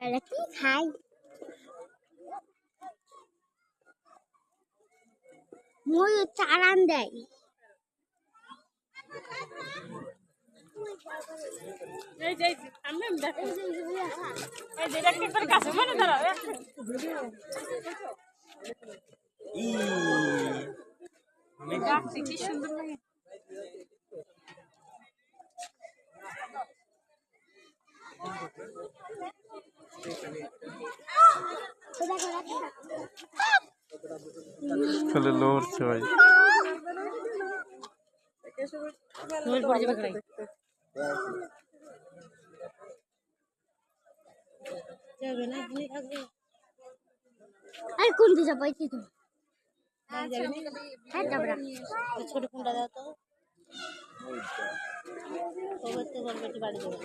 এরা কি খায়? ময়ূর চারান দেয়। কি সুন্দর লাগে। তাহলে লড়ছে ভাই। আর কোন দিকে পাইছি তুমি? ছোট কোনটা দাও তো বাড়ি যাবে।